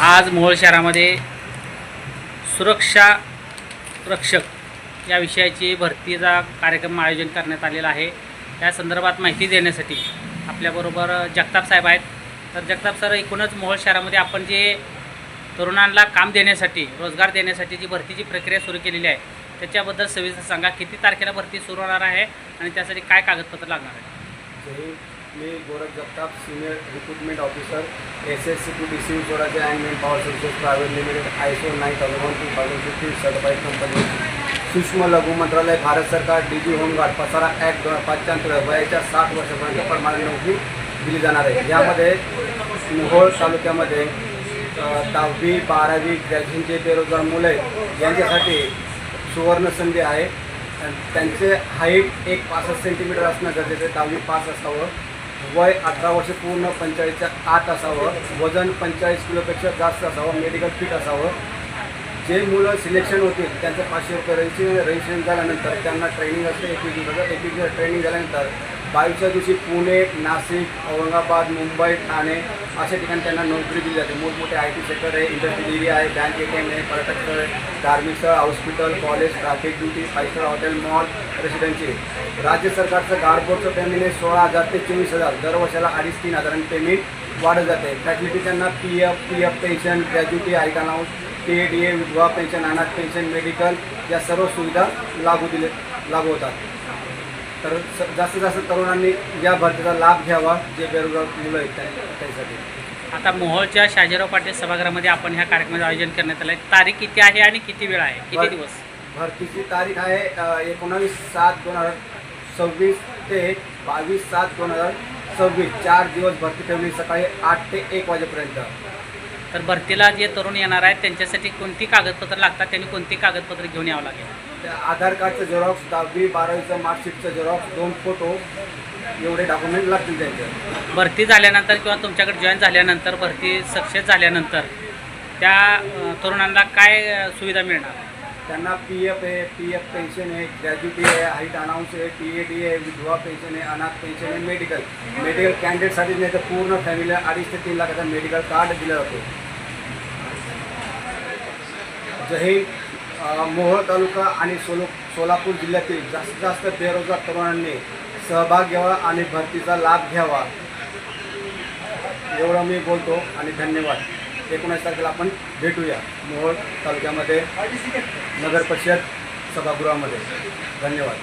आज मोहोळ शहरामध्ये सुरक्षा रक्षक या विषयाची भरतीचा कार्यक्रम आयोजन करण्यात आलेला आहे। त्या संदर्भात माहिती देण्यासाठी आपल्याबरोबर जगताप साहेब आहेत। तर जगताप सर, एकूणच मोहोळ शहरामध्ये आपण जे तरुणांना काम देण्यासाठी, रोजगार देण्यासाठी जी भरतीची प्रक्रिया सुरू केलेली आहे त्याच्याबद्दल सविस्तर सांगा। किती तारखेला भरती सुरू होणार आहे आणि त्यासाठी काय कागदपत्र लागणार आहे? मी Gorakh Jagtap, senior recruitment officer, SSC to DC Swarajya and man power sources private limited, ISO 9001:2015 certified company, सूक्ष्म लघु मंत्रालय, भारत सरकार, DG होमगार्ड, पसारा ॲक्ट 2005 अंतर्गत वयाच्या 60 वर्षापर्यंत परमानंट नोकरी दिली जाणार आहे। यामध्ये मोहोळ तालुक्यामध्ये 10वी 12वी ग्रॅज्युएशनचे बेरोजगार मुलं आहेत यांच्यासाठी सुवर्ण संधी आहे। त्यांचे हाईट 165 सेंटीमीटर असणं गरजेचं आहे, 10वी पास असावं, वय 18 वर्ष पूर्ण 45च्या आत असावं, वजन 45 किलोपेक्षा जास्त असावं, मेडिकल फिट असावं। जे मुलं सिलेक्शन होतील त्यांचं 500 रुपये रजिस्ट्रेशन झाल्यानंतर त्यांना ट्रेनिंग असते। एक ट्रेनिंग झाल्यानंतर 22च्या दिवशी पुणे, नाशिक, औरंगाबाद, मुंबई, ठाणे अशा ठिकाणी त्यांना नोकरी दिली जाते। मोठमोठे IT सेक्टर आहे, इंडस्ट्रियल एरिया आहे, बँक ATM आहे, पर्यटक स्थळ आहे, धार्मिक स्थळ, hospital, college, traffic duty, 5 star hotel, mall, residency. राज्य सरकारचं गार्डबोर्डचं पेमेंट आहे 16,000 ते 24,000, दर वर्षाला 2,500-3,000 पेमेंट वाढत जाते। फॅसिलिटी त्यांना PF pension, gratuity, height allowance, TADA, विधवा पेन्शन, अनाथ पेन्शन, मेडिकल या सर्व सुविधा लागू होतात। तर जास्तीत जास्त तरुणांनी या भरतीचा लाभ घ्यावा, जे बेरोजगार मुलं आहेत त्यासाठी। आता मोहोळच्या शाजीराव पाटील सभागृहामध्ये आपण ह्या कार्यक्रमाचं आयोजन करण्यात आलं आहे। तारीख किती आहे आणि किती वेळ आहे, किती दिवस? भरतीची तारीख आहे 19/7/2026 ते 22/7/2026, 4 दिवस भरती ठेवली, सकाळी 8 ते 1 वाजेपर्यंत। तर भरतीला जे तरुण येणार आहेत त्यांच्यासाठी कोणती कागदपत्र लागतात, त्यांनी कोणती कागदपत्र घेऊन यावं लागेल? आधार कार्डचं झेरॉक्स, 10वी 12वीचं मार्कशीटचं झेरॉक्स, 2 फोटो, एवढे डॉक्युमेंट लागतील त्यांचे। भरती झाल्यानंतर किंवा तुमच्याकडे जॉईन झाल्यानंतर, भरती सक्सेस झाल्यानंतर त्या तरुणांना काय सुविधा मिळणार? त्यांना PF आहे, PF पेन्शन आहे, ग्रॅज्युटी आहे, हाईट अलाउन्स आहे, TADA आहे, विधवा पेन्शन आहे, अनाथ पेन्शन आहे, मेडिकल कॅन्डिडेटसाठी नाही तर पूर्ण फॅमिलीला 2.5 ते 3 लाखाचा मेडिकल कार्ड दिला जातो। जही मोहोळ तालुका आणि सोलापूर जिल्ह्यातील जास्तीत जास्त बेरोजगार तरुणांनी सहभाग घ्यावा आणि भरतीचा लाभ घ्यावा, एवढं मी बोलतो आणि धन्यवाद। 19 तारखेला आपण भेटूया मोहोळ तालुक्यामध्ये नगर परिषद सभागृहामध्ये। धन्यवाद।